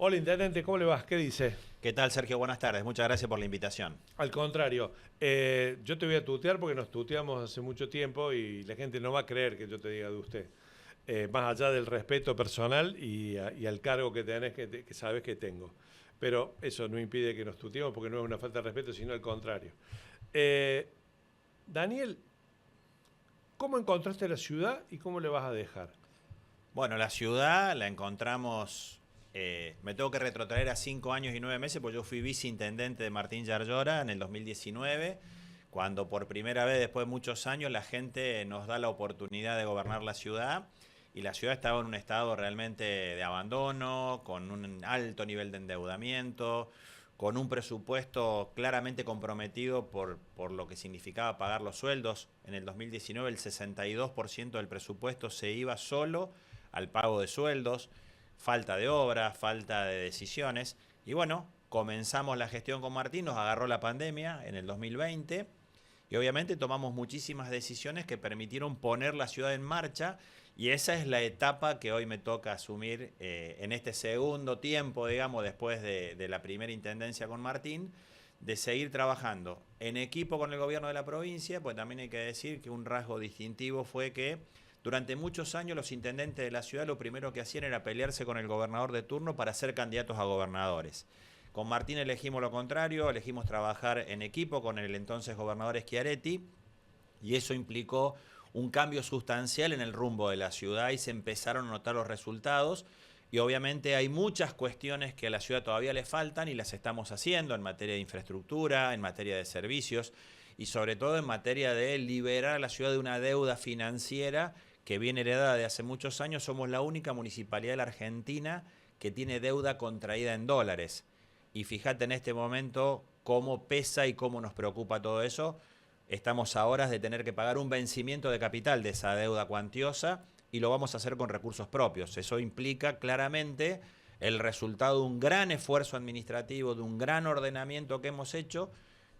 Hola, intendente, ¿cómo le va? ¿Qué dice? ¿Qué tal, Sergio? Buenas tardes. Muchas gracias por la invitación. Al contrario, yo te voy a tutear porque nos tuteamos hace mucho tiempo y la gente no va a creer que yo te diga de usted. Más allá del respeto personal y al cargo que tenés, que sabes que tengo. Pero eso no impide que nos tuteemos porque no es una falta de respeto, sino al contrario. Eh, Daniel, ¿cómo encontraste la ciudad y cómo le vas a dejar? Bueno, la ciudad la encontramos, me tengo que retrotraer a 5 años y 9 meses, porque yo fui viceintendente de Martín Yarlora en el 2019, cuando por primera vez después de muchos años la gente nos da la oportunidad de gobernar la ciudad, y la ciudad estaba en un estado realmente de abandono, con un alto nivel de endeudamiento, con un presupuesto claramente comprometido por lo que significaba pagar los sueldos. En el 2019 el 62% del presupuesto se iba solo al pago de sueldos, falta de obras, falta de decisiones. Y bueno, comenzamos la gestión con Martín, nos agarró la pandemia en el 2020 y obviamente tomamos muchísimas decisiones que permitieron poner la ciudad en marcha, y esa es la etapa que hoy me toca asumir en este segundo tiempo, digamos, después de la primera intendencia con Martín, de seguir trabajando en equipo con el gobierno de la provincia. Pues también hay que decir que un rasgo distintivo fue que durante muchos años los intendentes de la ciudad lo primero que hacían era pelearse con el gobernador de turno para ser candidatos a gobernadores. Con Martín elegimos lo contrario, elegimos trabajar en equipo con el entonces gobernador Schiaretti, y eso implicó un cambio sustancial en el rumbo de la ciudad y se empezaron a notar los resultados. Y obviamente hay muchas cuestiones que a la ciudad todavía le faltan y las estamos haciendo en materia de infraestructura, en materia de servicios y sobre todo en materia de liberar a la ciudad de una deuda financiera que viene heredada de hace muchos años. Somos la única municipalidad de la Argentina que tiene deuda contraída en dólares. Y fíjate en este momento cómo pesa y cómo nos preocupa todo eso. Estamos a horas de tener que pagar un vencimiento de capital de esa deuda cuantiosa y lo vamos a hacer con recursos propios. Eso implica claramente el resultado de un gran esfuerzo administrativo, de un gran ordenamiento que hemos hecho,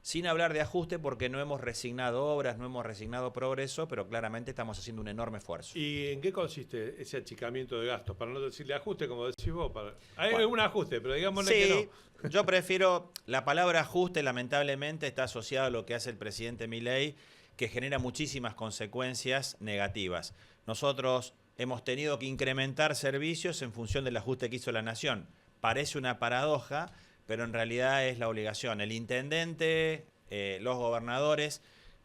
sin hablar de ajuste, porque no hemos resignado obras, no hemos resignado progreso, pero claramente estamos haciendo un enorme esfuerzo. ¿Y en qué consiste ese achicamiento de gastos? Para no decirle ajuste, como decís vos. Hay Bueno, un ajuste, pero digámosle que sí, no. yo prefiero, la palabra ajuste lamentablemente está asociada a lo que hace el presidente Milei, que genera muchísimas consecuencias negativas. Nosotros hemos tenido que incrementar servicios en función del ajuste que hizo la Nación. Parece una paradoja, pero en realidad es la obligación. El intendente, los gobernadores,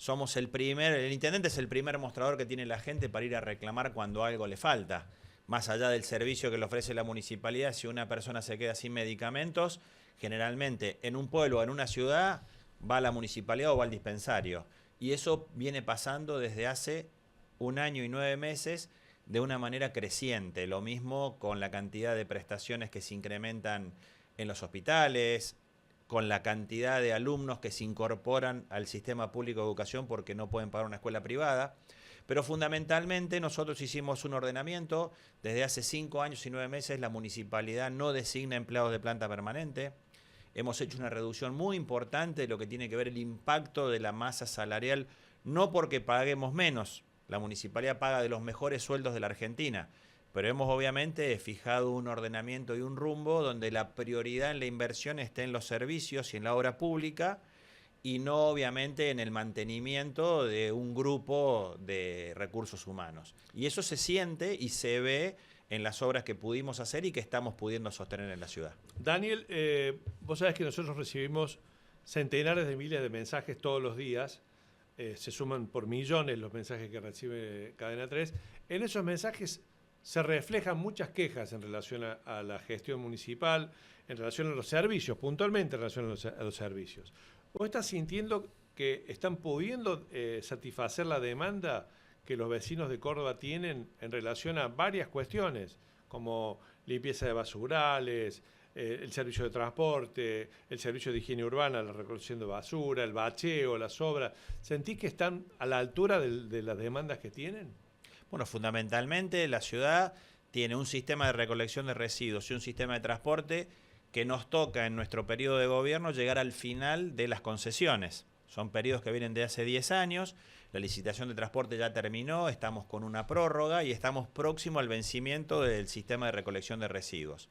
el intendente es el primer mostrador que tiene la gente para ir a reclamar cuando algo le falta. Más allá del servicio que le ofrece la municipalidad, si una persona se queda sin medicamentos, generalmente en un pueblo o en una ciudad va a la municipalidad o va al dispensario. Y eso viene pasando desde hace 1 año y 9 meses de una manera creciente. Lo mismo con la cantidad de prestaciones que se incrementan en los hospitales, con la cantidad de alumnos que se incorporan al sistema público de educación porque no pueden pagar una escuela privada. Pero fundamentalmente nosotros hicimos un ordenamiento. Desde hace 5 años y 9 meses la municipalidad no designa empleados de planta permanente. Hemos hecho una reducción muy importante de lo que tiene que ver el impacto de la masa salarial, no porque paguemos menos. La municipalidad paga de los mejores sueldos de la Argentina, pero hemos obviamente fijado un ordenamiento y un rumbo donde la prioridad en la inversión esté en los servicios y en la obra pública, y no obviamente en el mantenimiento de un grupo de recursos humanos. Y eso se siente y se ve en las obras que pudimos hacer y que estamos pudiendo sostener en la ciudad. Daniel, vos sabés que nosotros recibimos centenares de miles de mensajes todos los días. Se suman por millones los mensajes que recibe Cadena 3. En esos mensajes se reflejan muchas quejas en relación a la gestión municipal, en relación a los servicios, puntualmente en relación a los servicios. ¿Vos estás sintiendo que están pudiendo satisfacer la demanda que los vecinos de Córdoba tienen en relación a varias cuestiones, como limpieza de basurales, el servicio de transporte, el servicio de higiene urbana, la recolección de basura, el bacheo, las obras? ¿Sentís que están a la altura de las demandas que tienen? Bueno, fundamentalmente la ciudad tiene un sistema de recolección de residuos y un sistema de transporte que nos toca en nuestro periodo de gobierno llegar al final de las concesiones. Son periodos que vienen de hace 10 años, la licitación de transporte ya terminó, estamos con una prórroga y estamos próximo al vencimiento del sistema de recolección de residuos.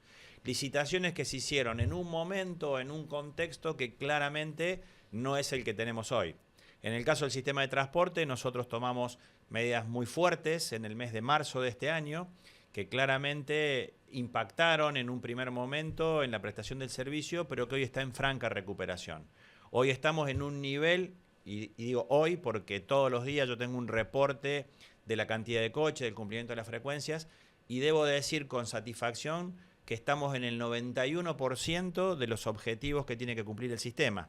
licitaciones que se hicieron en un momento, en un contexto que claramente no es el que tenemos hoy. En el caso del sistema de transporte, nosotros tomamos medidas muy fuertes en el mes de marzo de este año, que claramente impactaron en un primer momento en la prestación del servicio, pero que hoy está en franca recuperación. Hoy estamos en un nivel, y digo hoy porque todos los días yo tengo un reporte de la cantidad de coches, del cumplimiento de las frecuencias, y debo decir con satisfacción que estamos en el 91% de los objetivos que tiene que cumplir el sistema.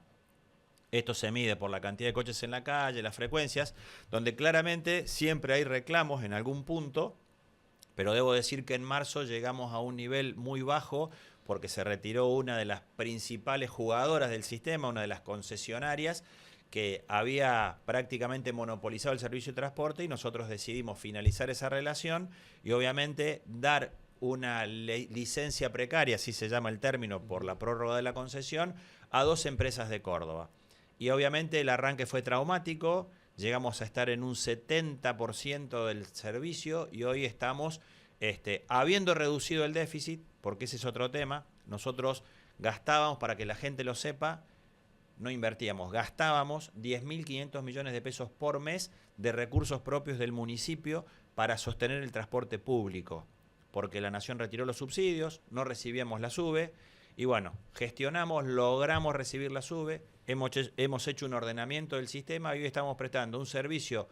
Esto se mide por la cantidad de coches en la calle, las frecuencias, donde claramente siempre hay reclamos en algún punto, pero debo decir que en marzo llegamos a un nivel muy bajo porque se retiró una de las principales jugadoras del sistema, una de las concesionarias, que había prácticamente monopolizado el servicio de transporte, y nosotros decidimos finalizar esa relación y obviamente dar una licencia precaria, así se llama el término, por la prórroga de la concesión, a 2 empresas de Córdoba. Y obviamente el arranque fue traumático, llegamos a estar en un 70% del servicio y hoy estamos, habiendo reducido el déficit, porque ese es otro tema, nosotros gastábamos, para que la gente lo sepa, no invertíamos, gastábamos 10.500 millones de pesos por mes de recursos propios del municipio para sostener el transporte público, porque la Nación retiró los subsidios, no recibíamos la SUBE, y bueno, gestionamos, logramos recibir la SUBE, hemos hecho un ordenamiento del sistema y hoy estamos prestando un servicio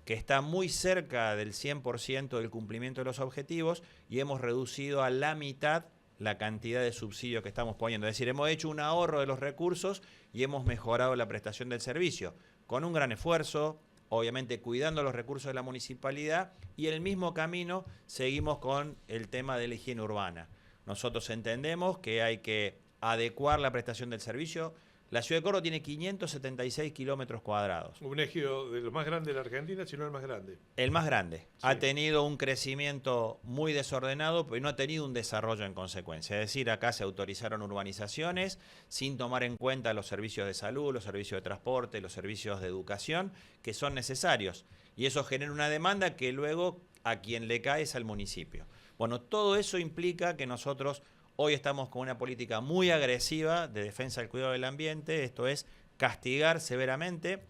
que está muy cerca del 100% del cumplimiento de los objetivos y hemos reducido a la mitad la cantidad de subsidios que estamos poniendo. Es decir, hemos hecho un ahorro de los recursos y hemos mejorado la prestación del servicio, con un gran esfuerzo, obviamente cuidando los recursos de la municipalidad, y en el mismo camino seguimos con el tema de la higiene urbana. Nosotros entendemos que hay que adecuar la prestación del servicio. La ciudad de Córdoba tiene 576 kilómetros cuadrados. Un ejido de los más grandes de la Argentina, si no el más grande. El más grande. Sí. Ha tenido un crecimiento muy desordenado, pero no ha tenido un desarrollo en consecuencia. Es decir, acá se autorizaron urbanizaciones sin tomar en cuenta los servicios de salud, los servicios de transporte, los servicios de educación, que son necesarios. Y eso genera una demanda que luego a quien le cae es al municipio. Bueno, todo eso implica que nosotros hoy estamos con una política muy agresiva de defensa del cuidado del ambiente, esto es castigar severamente.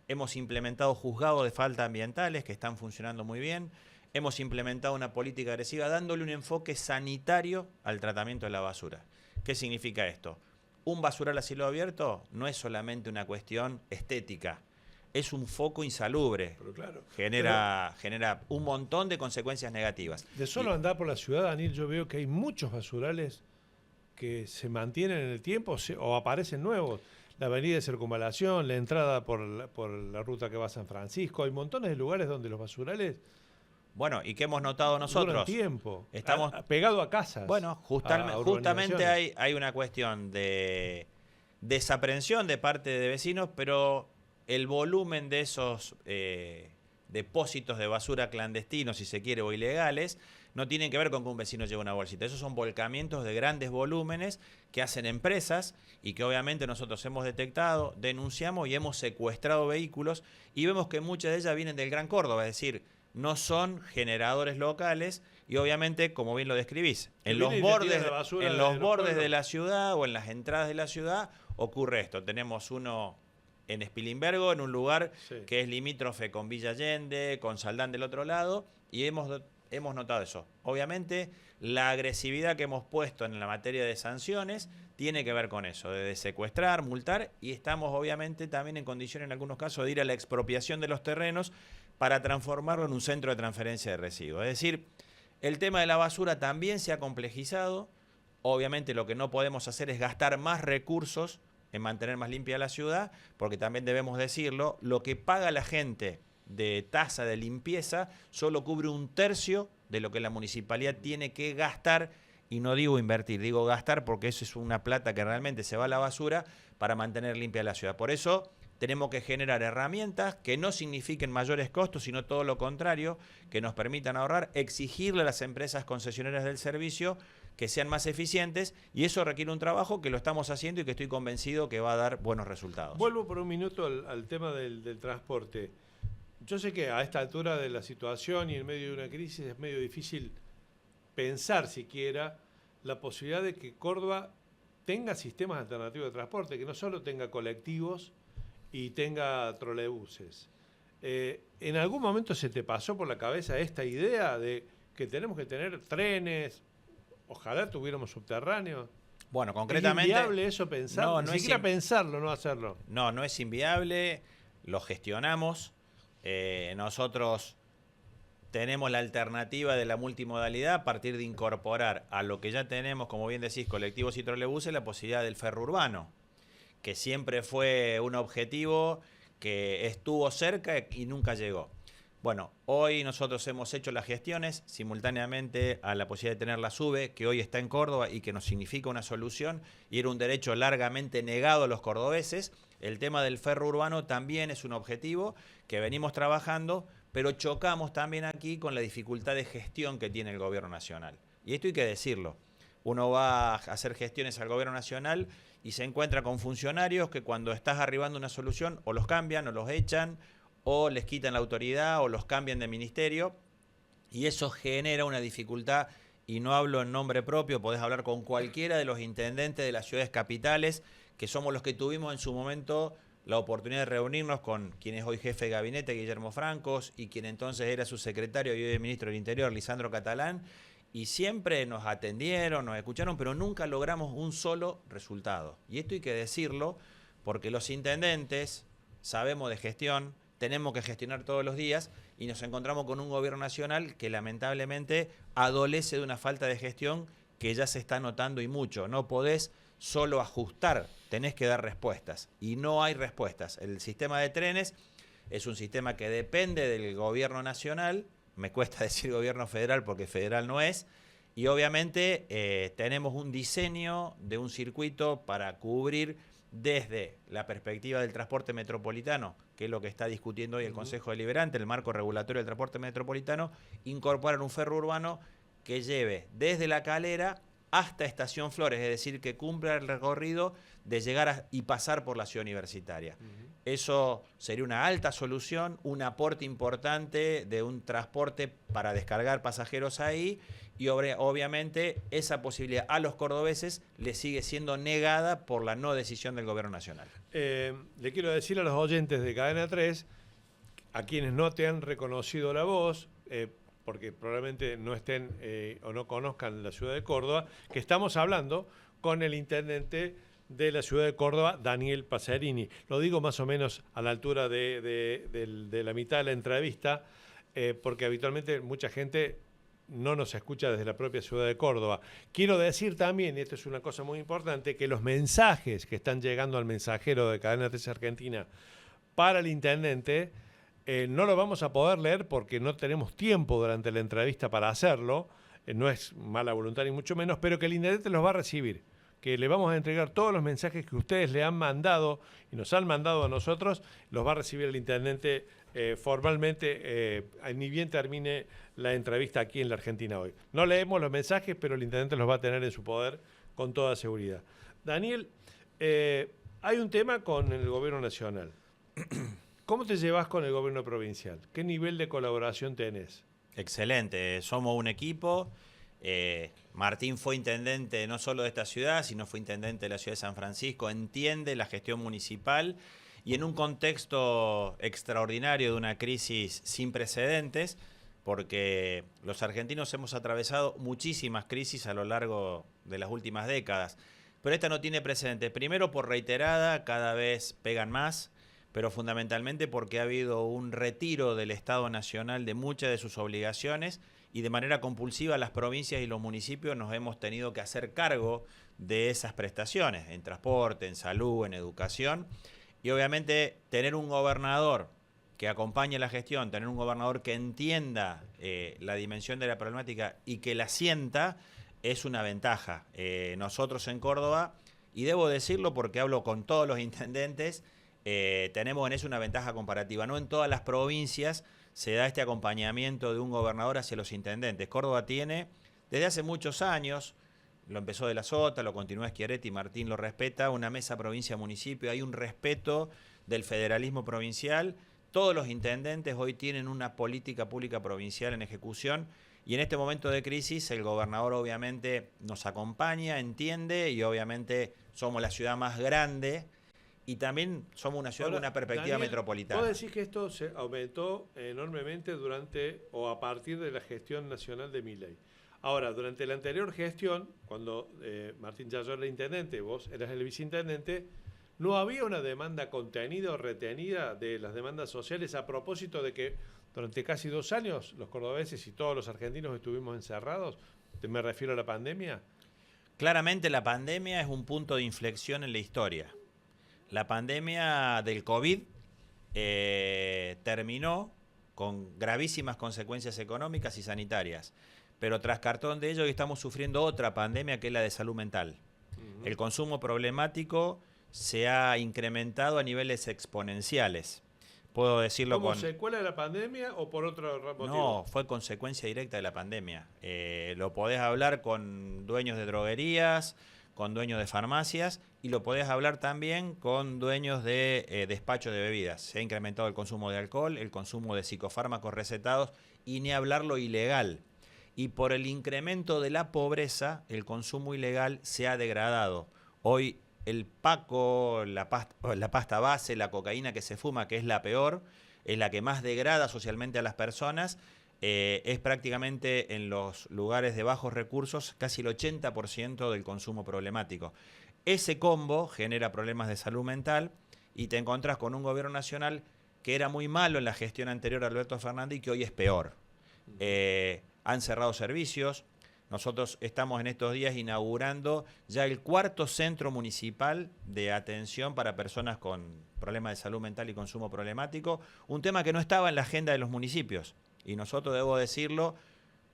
Hemos implementado juzgados de faltas ambientales que están funcionando muy bien. Hemos implementado una política agresiva dándole un enfoque sanitario al tratamiento de la basura. ¿Qué significa esto? Un basural a cielo abierto no es solamente una cuestión estética, es un foco insalubre. Pero claro, genera un montón de consecuencias negativas. De solo andar por la ciudad, Daniel, yo veo que hay muchos basurales que se mantienen en el tiempo o aparecen nuevos. La avenida de Circunvalación, la entrada por la ruta que va a San Francisco, hay montones de lugares donde los basurales... Bueno, ¿y qué hemos notado nosotros? Duran tiempo, estamos pegado a casas. Bueno, justamente hay una cuestión de desaprensión de parte de vecinos, pero el volumen de esos depósitos de basura clandestinos, si se quiere, o ilegales, no tienen que ver con que un vecino lleve una bolsita. Esos son volcamientos de grandes volúmenes que hacen empresas y que obviamente nosotros hemos detectado, denunciamos y hemos secuestrado vehículos, y vemos que muchas de ellas vienen del Gran Córdoba, es decir, no son generadores locales, y obviamente, como bien lo describís, en los bordes de la ciudad o en las entradas de la ciudad ocurre esto. Tenemos uno en Spilimbergo, en un lugar que es limítrofe con Villa Allende, con Saldán del otro lado, y hemos notado eso. Obviamente, la agresividad que hemos puesto en la materia de sanciones tiene que ver con eso, de secuestrar, multar, y estamos obviamente también en condiciones en algunos casos de ir a la expropiación de los terrenos para transformarlo en un centro de transferencia de residuos. Es decir, el tema de la basura también se ha complejizado. Obviamente lo que no podemos hacer es gastar más recursos en mantener más limpia la ciudad, porque también debemos decirlo, lo que paga la gente de tasa de limpieza solo cubre 1/3 de lo que la municipalidad tiene que gastar, y no digo invertir, digo gastar, porque eso es una plata que realmente se va a la basura para mantener limpia la ciudad. Por eso tenemos que generar herramientas que no signifiquen mayores costos, sino todo lo contrario, que nos permitan ahorrar, exigirle a las empresas concesionarias del servicio que sean más eficientes, y eso requiere un trabajo que lo estamos haciendo y que estoy convencido que va a dar buenos resultados. Vuelvo por un minuto al tema del transporte. Yo sé que a esta altura de la situación y en medio de una crisis es medio difícil pensar siquiera la posibilidad de que Córdoba tenga sistemas alternativos de transporte, que no solo tenga colectivos y tenga trolebuses. ¿En algún momento se te pasó por la cabeza esta idea de que tenemos que tener trenes, ojalá tuviéramos subterráneos? Bueno, concretamente... ¿Es inviable eso pensar? No, Ni no siquiera es pensarlo, no hacerlo. No, no es inviable, lo gestionamos. Nosotros tenemos la alternativa de la multimodalidad a partir de incorporar a lo que ya tenemos, como bien decís, colectivos y trolebuses, la posibilidad del ferro urbano, que siempre fue un objetivo que estuvo cerca y nunca llegó. Bueno, hoy nosotros hemos hecho las gestiones simultáneamente a la posibilidad de tener la SUBE, que hoy está en Córdoba y que nos significa una solución, y era un derecho largamente negado a los cordobeses. El tema del ferro urbano también es un objetivo que venimos trabajando, pero chocamos también aquí con la dificultad de gestión que tiene el gobierno nacional. Y esto hay que decirlo. Uno va a hacer gestiones al gobierno nacional y se encuentra con funcionarios que cuando estás arribando una solución o los cambian o los echan, o les quitan la autoridad o los cambian de ministerio, y eso genera una dificultad, y no hablo en nombre propio, podés hablar con cualquiera de los intendentes de las ciudades capitales, que somos los que tuvimos en su momento la oportunidad de reunirnos con quien es hoy jefe de gabinete, Guillermo Francos, y quien entonces era su secretario y hoy es ministro del Interior, Lisandro Catalán, y siempre nos atendieron, nos escucharon, pero nunca logramos un solo resultado. Y esto hay que decirlo porque los intendentes sabemos de gestión, tenemos que gestionar todos los días y nos encontramos con un gobierno nacional que lamentablemente adolece de una falta de gestión que ya se está notando y mucho. No podés solo ajustar, tenés que dar respuestas y no hay respuestas. El sistema de trenes es un sistema que depende del gobierno nacional, me cuesta decir gobierno federal porque federal no es, y obviamente tenemos un diseño de un circuito para cubrir desde la perspectiva del transporte metropolitano, que es lo que está discutiendo hoy el Consejo Deliberante, el marco regulatorio del transporte metropolitano, incorporar un ferro urbano que lleve desde La Calera hasta Estación Flores, es decir, que cumpla el recorrido de llegar y pasar por la ciudad universitaria. Eso sería una alta solución, un aporte importante de un transporte para descargar pasajeros ahí, y obviamente esa posibilidad a los cordobeses le sigue siendo negada por la no decisión del gobierno nacional. Le quiero decir a los oyentes de Cadena 3, a quienes no te han reconocido la voz, porque probablemente no estén o no conozcan la ciudad de Córdoba, que estamos hablando con el intendente de la ciudad de Córdoba, Daniel Pacerini. Lo digo más o menos a la altura de la mitad de la entrevista, porque habitualmente mucha gente no nos escucha desde la propia ciudad de Córdoba. Quiero decir también, y esto es una cosa muy importante, que los mensajes que están llegando al mensajero de Cadena 3 Argentina para el intendente no lo vamos a poder leer porque no tenemos tiempo durante la entrevista para hacerlo, no es mala voluntad ni mucho menos, pero que el intendente los va a recibir, que le vamos a entregar todos los mensajes que ustedes le han mandado y nos han mandado a nosotros, los va a recibir el intendente formalmente, ni bien termine la entrevista aquí en la Argentina hoy. No leemos los mensajes, pero el intendente los va a tener en su poder con toda seguridad. Daniel, hay un tema con el gobierno nacional. ¿Cómo te llevas con el gobierno provincial? ¿Qué nivel de colaboración tenés? Excelente, somos un equipo. Martín fue intendente no solo de esta ciudad, sino fue intendente de la ciudad de San Francisco, entiende la gestión municipal y en un contexto extraordinario de una crisis sin precedentes, porque los argentinos hemos atravesado muchísimas crisis a lo largo de las últimas décadas, pero esta no tiene precedentes. Primero por reiterada, cada vez pegan más, pero fundamentalmente porque ha habido un retiro del Estado Nacional de muchas de sus obligaciones y de manera compulsiva las provincias y los municipios nos hemos tenido que hacer cargo de esas prestaciones, en transporte, en salud, en educación. Y obviamente tener un gobernador que acompañe la gestión, tener un gobernador que entienda la dimensión de la problemática y que la sienta, es una ventaja. Nosotros en Córdoba, y debo decirlo porque hablo con todos los intendentes, tenemos en eso una ventaja comparativa. No en todas las provincias se da este acompañamiento de un gobernador hacia los intendentes. Córdoba tiene, desde hace muchos años, lo empezó de la Sota, lo continúa Schiaretti, Martín lo respeta, una mesa provincia-municipio, hay un respeto del federalismo provincial. Todos los intendentes hoy tienen una política pública provincial en ejecución Y en este momento de crisis el gobernador obviamente nos acompaña, entiende y obviamente somos la ciudad más grande y también somos una ciudad con una perspectiva Daniel, metropolitana. vos decís que esto se aumentó enormemente durante o a partir de la gestión nacional de Milei. Ahora, durante la anterior gestión, cuando Martín Yarlora era intendente, vos eras el viceintendente, ¿no había una demanda contenida o retenida de las demandas sociales a propósito de que durante casi 2 años los cordobeses y todos los argentinos estuvimos encerrados? Me refiero a la pandemia. Claramente la pandemia es un punto de inflexión en la historia. La pandemia del COVID terminó con gravísimas consecuencias económicas y sanitarias. Pero tras cartón de ello, hoy estamos sufriendo otra pandemia que es la de salud mental. El consumo problemático se ha incrementado a niveles exponenciales. Puedo decirlo ¿Como con... secuela de la pandemia o por otro motivo? No, fue consecuencia directa de la pandemia. Lo podés hablar con dueños de droguerías, con dueños de farmacias y lo podés hablar también con dueños de despacho de bebidas. Se ha incrementado el consumo de alcohol, el consumo de psicofármacos recetados y ni hablar lo ilegal. Y por el incremento de la pobreza, el consumo ilegal se ha degradado. Hoy el paco, la pasta base, la cocaína que se fuma, que es la peor, es la que más degrada socialmente a las personas, es prácticamente en los lugares de bajos recursos casi el 80% del consumo problemático. Ese combo genera problemas de salud mental y te encontrás con un gobierno nacional que era muy malo en la gestión anterior a Alberto Fernández y que hoy es peor. Han cerrado servicios. Nosotros estamos en estos días inaugurando ya el 4º centro municipal de atención para personas con problemas de salud mental y consumo problemático, un tema que no estaba en la agenda de los municipios. Y nosotros, debo decirlo,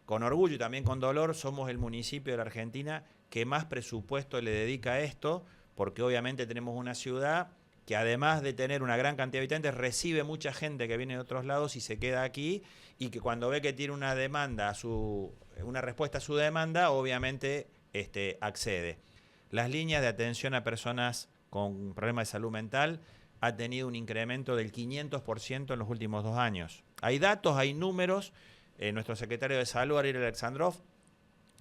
con orgullo y también con dolor, somos el municipio de la Argentina que más presupuesto le dedica a esto, porque obviamente tenemos una ciudad que además de tener una gran cantidad de habitantes, recibe mucha gente que viene de otros lados y se queda aquí, y que cuando ve que tiene una demanda, una respuesta a su demanda, obviamente accede. Las líneas de atención a personas con problemas de salud mental ha tenido un incremento del 500% en los últimos 2 años. Hay datos, hay números. Nuestro secretario de Salud, Ariel Alexandrov,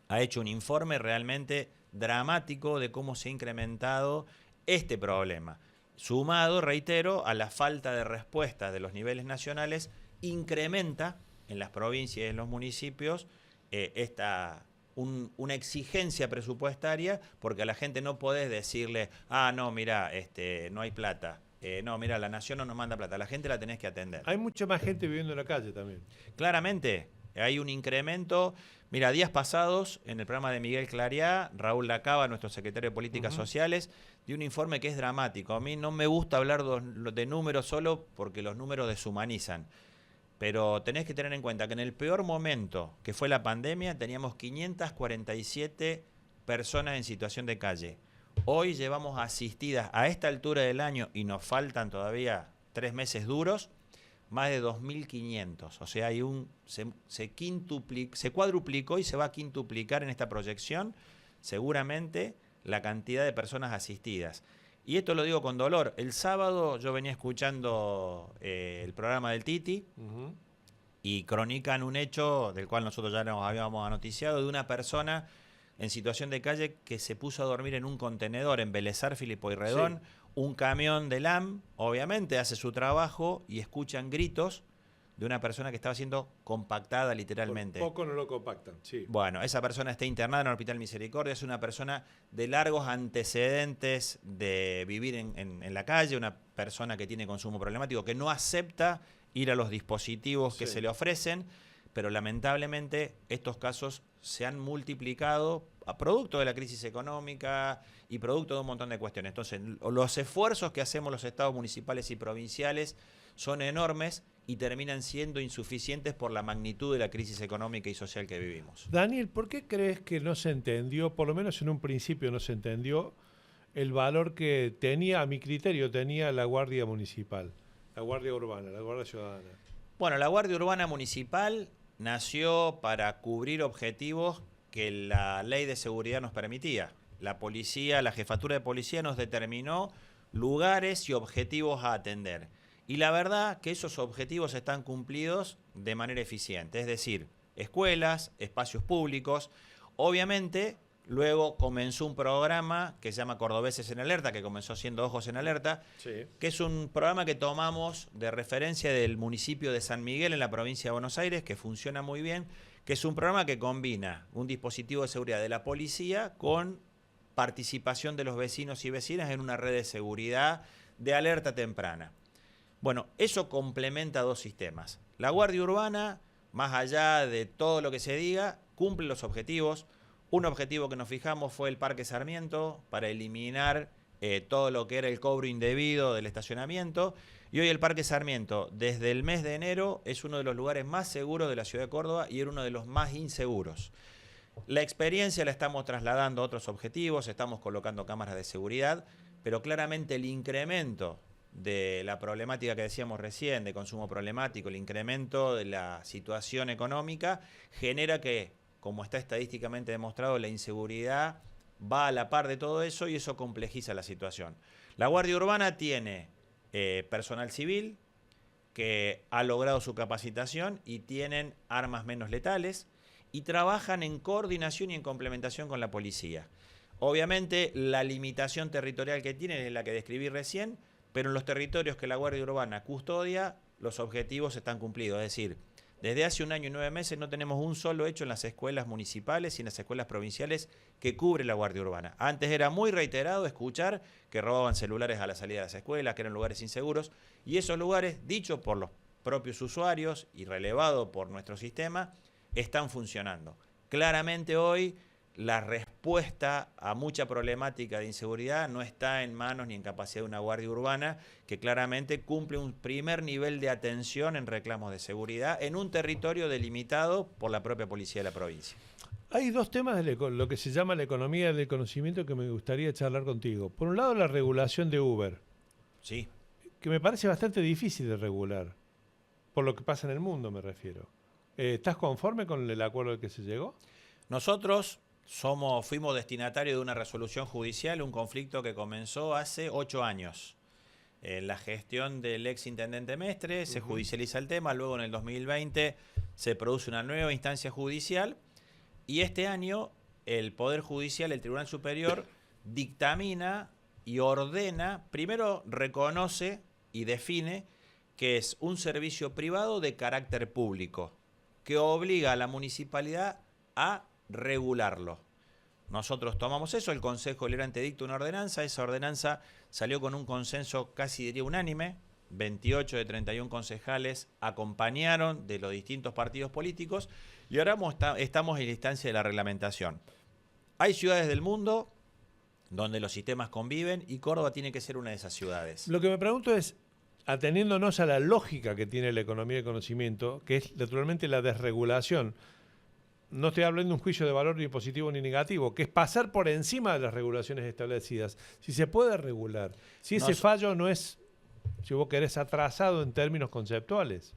ha hecho un informe realmente dramático de cómo se ha incrementado este problema. Sumado, reitero, a la falta de respuesta de los niveles nacionales, incrementa en las provincias y en los municipios una exigencia presupuestaria, porque a la gente no podés decirle, no, mira, no hay plata. No, mira, la nación no nos manda plata. La gente la tenés que atender. Hay mucha más gente viviendo en la calle también. Claramente, hay un incremento. Mira, días pasados, en el programa de Miguel Clariá, Raúl Lacaba, nuestro secretario de Políticas Sociales, dio un informe que es dramático. A mí no me gusta hablar de números solo porque los números deshumanizan. Pero tenés que tener en cuenta que en el peor momento, que fue la pandemia, teníamos 547 personas en situación de calle. Hoy llevamos asistidas a esta altura del año, y nos faltan todavía 3 meses duros, más de 2.500. O sea, se cuadruplicó y se va a quintuplicar en esta proyección seguramente la cantidad de personas asistidas. Y esto lo digo con dolor. El sábado yo venía escuchando el programa del Titi y cronican un hecho del cual nosotros ya nos habíamos noticiado, de una persona en situación de calle que se puso a dormir en un contenedor en Vélez Arfiel y Pueyrredón. Sí. Un camión de LAM, obviamente, hace su trabajo y escuchan gritos de una persona que estaba siendo compactada literalmente. Por poco no lo compactan, sí. Bueno, esa persona está internada en el Hospital Misericordia, es una persona de largos antecedentes de vivir en la calle, una persona que tiene consumo problemático, que no acepta ir a los dispositivos que se le ofrecen, pero lamentablemente estos casos se han multiplicado a producto de la crisis económica y producto de un montón de cuestiones. Entonces, los esfuerzos que hacemos los estados municipales y provinciales son enormes y terminan siendo insuficientes por la magnitud de la crisis económica y social que vivimos. Daniel, ¿por qué crees que no se entendió, por lo menos en un principio no se entendió, el valor que tenía, a mi criterio, tenía la Guardia Municipal, la Guardia Urbana, la Guardia Ciudadana? Bueno, la Guardia Urbana Municipal nació para cubrir objetivos que la ley de seguridad nos permitía. La policía, la jefatura de policía nos determinó lugares y objetivos a atender. Y la verdad que esos objetivos están cumplidos de manera eficiente. Es decir, escuelas, espacios públicos. Obviamente, luego comenzó un programa que se llama Cordobeses en Alerta, que comenzó siendo Ojos en Alerta, Sí. que es un programa que tomamos de referencia del municipio de San Miguel en la provincia de Buenos Aires, que funciona muy bien, que es un programa que combina un dispositivo de seguridad de la policía con participación de los vecinos y vecinas en una red de seguridad de alerta temprana. Bueno, eso complementa dos sistemas. La Guardia Urbana, más allá de todo lo que se diga, cumple los objetivos. Un objetivo que nos fijamos fue el Parque Sarmiento para eliminar todo lo que era el cobro indebido del estacionamiento. Y hoy el Parque Sarmiento, desde el mes de enero, es uno de los lugares más seguros de la ciudad de Córdoba y era uno de los más inseguros. La experiencia la estamos trasladando a otros objetivos, estamos colocando cámaras de seguridad, pero claramente el incremento de la problemática que decíamos recién, de consumo problemático, el incremento de la situación económica, genera que, como está estadísticamente demostrado, la inseguridad va a la par de todo eso y eso complejiza la situación. La Guardia Urbana tiene personal civil que ha logrado su capacitación y tienen armas menos letales y trabajan en coordinación y en complementación con la policía. Obviamente la limitación territorial que tienen es la que describí recién, pero en los territorios que la Guardia Urbana custodia, los objetivos están cumplidos. Es decir, desde hace 1 año y 9 meses no tenemos un solo hecho en las escuelas municipales y en las escuelas provinciales que cubre la Guardia Urbana. Antes era muy reiterado escuchar que robaban celulares a la salida de las escuelas, que eran lugares inseguros, y esos lugares, dicho por los propios usuarios y relevado por nuestro sistema, están funcionando. Claramente hoy la respuesta a mucha problemática de inseguridad no está en manos ni en capacidad de una Guardia Urbana que claramente cumple un primer nivel de atención en reclamos de seguridad en un territorio delimitado por la propia policía de la provincia. Hay dos temas de lo que se llama la economía del conocimiento que me gustaría charlar contigo. Por un lado, la regulación de Uber, Sí. que me parece bastante difícil de regular, por lo que pasa en el mundo me refiero. ¿Estás conforme con el acuerdo al que se llegó? Nosotros fuimos destinatarios de una resolución judicial, un conflicto que comenzó hace 8 años. En la gestión del ex intendente Mestre se judicializa el tema, luego en el 2020 se produce una nueva instancia judicial y este año el Poder Judicial, el Tribunal Superior, dictamina y ordena, primero reconoce y define que es un servicio privado de carácter público, que obliga a la municipalidad a regularlo. Nosotros tomamos eso, el Consejo Deliberante dicta una ordenanza, esa ordenanza salió con un consenso casi diría unánime, 28 de 31 concejales acompañaron de los distintos partidos políticos y ahora estamos en la instancia de la reglamentación. Hay ciudades del mundo donde los sistemas conviven y Córdoba tiene que ser una de esas ciudades. Lo que me pregunto es, ateniéndonos a la lógica que tiene la economía del conocimiento, que es naturalmente la desregulación, no estoy hablando de un juicio de valor ni positivo ni negativo, que es pasar por encima de las regulaciones establecidas. Si se puede regular, si ese fallo no es, si vos querés, atrasado en términos conceptuales.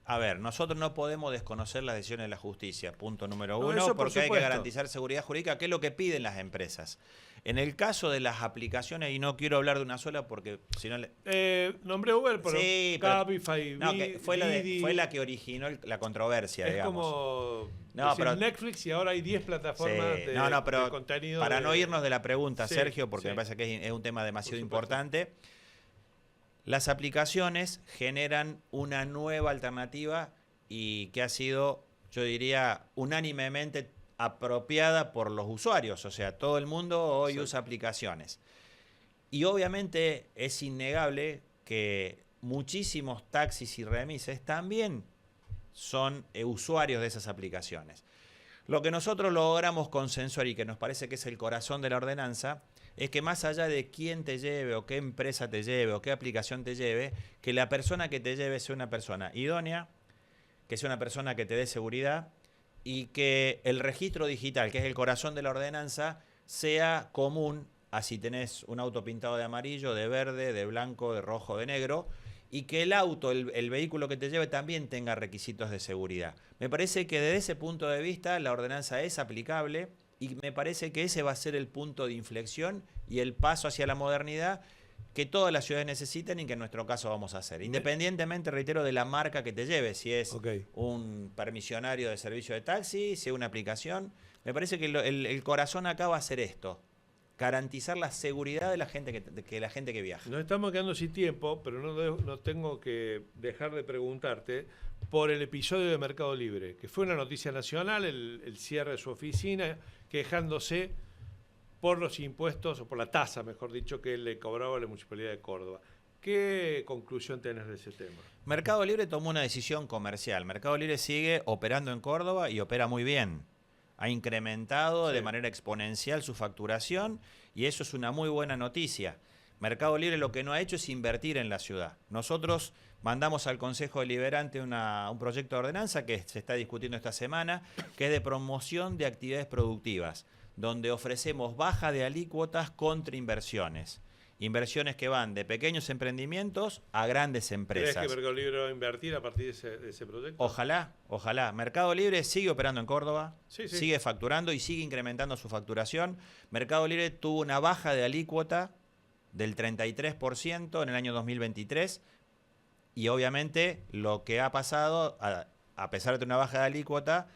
A ver, nosotros no podemos desconocer las decisiones de la justicia, punto número No, uno, eso por porque hay que supuesto. garantizar seguridad jurídica, que es lo que piden las empresas. En el caso de las aplicaciones, y no quiero hablar de una sola porque si no... Nombré Uber, pero Sí, pero- Cabify, No, que fue Didi, la que originó la controversia, es digamos. como No, decir pero- Netflix y ahora hay 10 plataformas Sí. de, pero de contenido. para no irnos de la pregunta, Sí, Sergio, porque sí. me parece que es un tema demasiado Por supuesto. importante, las aplicaciones generan una nueva alternativa y que ha sido, yo diría, unánimemente apropiada por los usuarios. O sea, todo el mundo hoy Sí. usa aplicaciones. Y obviamente es innegable que muchísimos taxis y remises también son usuarios de esas aplicaciones. Lo que nosotros logramos consensuar y que nos parece que es el corazón de la ordenanza es que más allá de quién te lleve o qué empresa te lleve o qué aplicación te lleve, que la persona que te lleve sea una persona idónea, que sea una persona que te dé seguridad y que el registro digital, que es el corazón de la ordenanza, sea común a si tenés un auto pintado de amarillo, de verde, de blanco, de rojo, de negro, y que el auto, el vehículo que te lleve también tenga requisitos de seguridad. Me parece que desde ese punto de vista la ordenanza es aplicable y me parece que ese va a ser el punto de inflexión y el paso hacia la modernidad que todas las ciudades necesitan y que en nuestro caso vamos a hacer. Independientemente, reitero, de la marca que te lleve, si es un permisionario de servicio de taxi, si es una aplicación. Me parece que el corazón acá va a ser esto: garantizar la seguridad de la gente que viaja. Nos estamos quedando sin tiempo, pero no tengo que dejar de preguntarte por el episodio de Mercado Libre, que fue una noticia nacional, el cierre de su oficina, quejándose por los impuestos, o por la tasa, mejor dicho, que le cobraba la Municipalidad de Córdoba. ¿Qué conclusión tenés de ese tema? Mercado Libre tomó una decisión comercial. Mercado Libre sigue operando en Córdoba y opera muy bien. Ha incrementado de manera exponencial su facturación y eso es una muy buena noticia. Mercado Libre lo que no ha hecho es invertir en la ciudad. Nosotros mandamos al Consejo Deliberante un proyecto de ordenanza que se está discutiendo esta semana, que es de promoción de actividades productivas, donde ofrecemos baja de alícuotas contra inversiones. Inversiones que van de pequeños emprendimientos a grandes empresas. ¿Crees que Mercado Libre va a invertir a partir de ese proyecto? Ojalá, ojalá. Mercado Libre sigue operando en Córdoba, sí. Sigue facturando y sigue incrementando su facturación. Mercado Libre tuvo una baja de alícuota del 33% en el año 2023 y obviamente lo que ha pasado, a pesar de tener una baja de alícuota,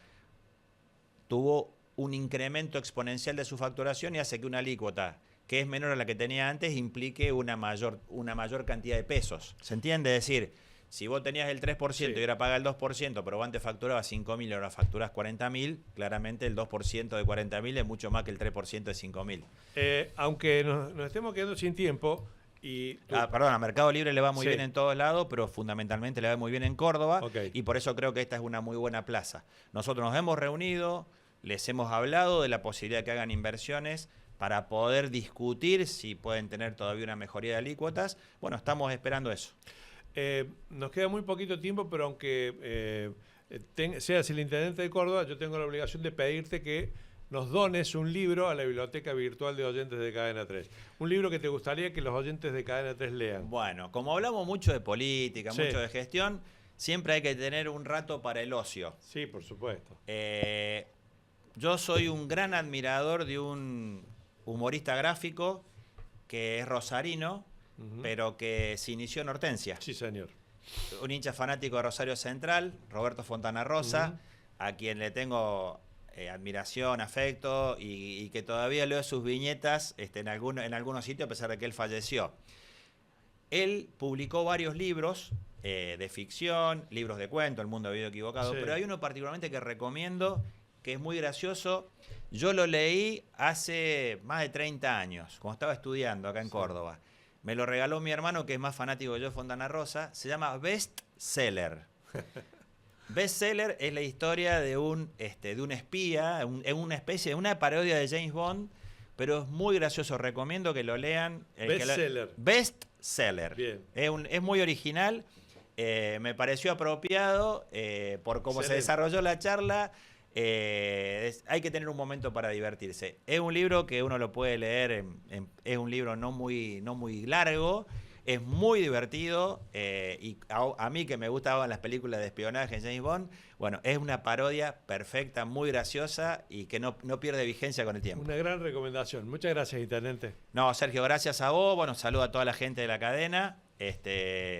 tuvo un incremento exponencial de su facturación y hace que una alícuota que es menor a la que tenía antes implique una mayor cantidad de pesos. ¿Se entiende? Es decir, si vos tenías el 3% y ahora pagas el 2%, pero antes facturabas 5.000 y ahora facturas 40.000, claramente el 2% de 40.000 es mucho más que el 3% de 5.000. Aunque nos estemos quedando sin tiempo... Perdón, a Mercado Libre le va muy bien en todos lados, pero fundamentalmente le va muy bien en Córdoba y por eso creo que esta es una muy buena plaza. Nosotros nos hemos reunido, les hemos hablado de la posibilidad de que hagan inversiones para poder discutir si pueden tener todavía una mejoría de alícuotas. Bueno, estamos esperando eso. Nos queda muy poquito tiempo, pero aunque seas el intendente de Córdoba, yo tengo la obligación de pedirte que nos dones un libro a la Biblioteca Virtual de Oyentes de Cadena 3. Un libro que te gustaría que los oyentes de Cadena 3 lean. Bueno, como hablamos mucho de política, mucho de gestión, siempre hay que tener un rato para el ocio. Sí, por supuesto. Yo soy un gran admirador de un humorista gráfico que es rosarino, pero que se inició en Hortensia. Sí, señor. Un hincha fanático de Rosario Central, Roberto Fontana Rosa, a quien le tengo admiración, afecto y que todavía leo sus viñetas en algunos sitios a pesar de que él falleció. Él publicó varios libros de ficción, libros de cuento, El mundo vivido equivocado, pero hay uno particularmente que recomiendo que es muy gracioso. Yo lo leí hace más de 30 años, cuando estaba estudiando acá en Córdoba. Me lo regaló mi hermano, que es más fanático que yo, Fontana Rosa. Se llama Best Seller. Best Seller es la historia de un espía, una especie de una parodia de James Bond, pero es muy gracioso. Recomiendo que lo lean. Best Seller. Bien. Es muy original. Me pareció apropiado por cómo se desarrolló la charla. Hay que tener un momento para divertirse. Es un libro que uno lo puede leer, es un libro no muy largo, es muy divertido y a mí que me gustaban las películas de espionaje en James Bond, bueno, es una parodia perfecta, muy graciosa y que no pierde vigencia con el tiempo. Una gran recomendación. Muchas gracias, intendente. No, Sergio, gracias a vos. Bueno, saludo a toda la gente de la cadena.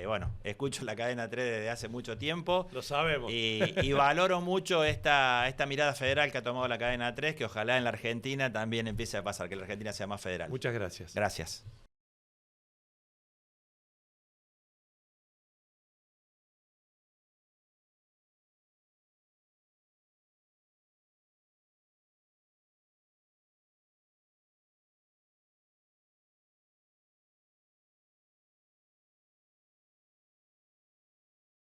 Bueno, escucho la cadena 3 desde hace mucho tiempo. Lo sabemos. Y valoro mucho esta mirada federal que ha tomado la cadena 3, que ojalá en la Argentina también empiece a pasar, que la Argentina sea más federal. Muchas gracias. Gracias.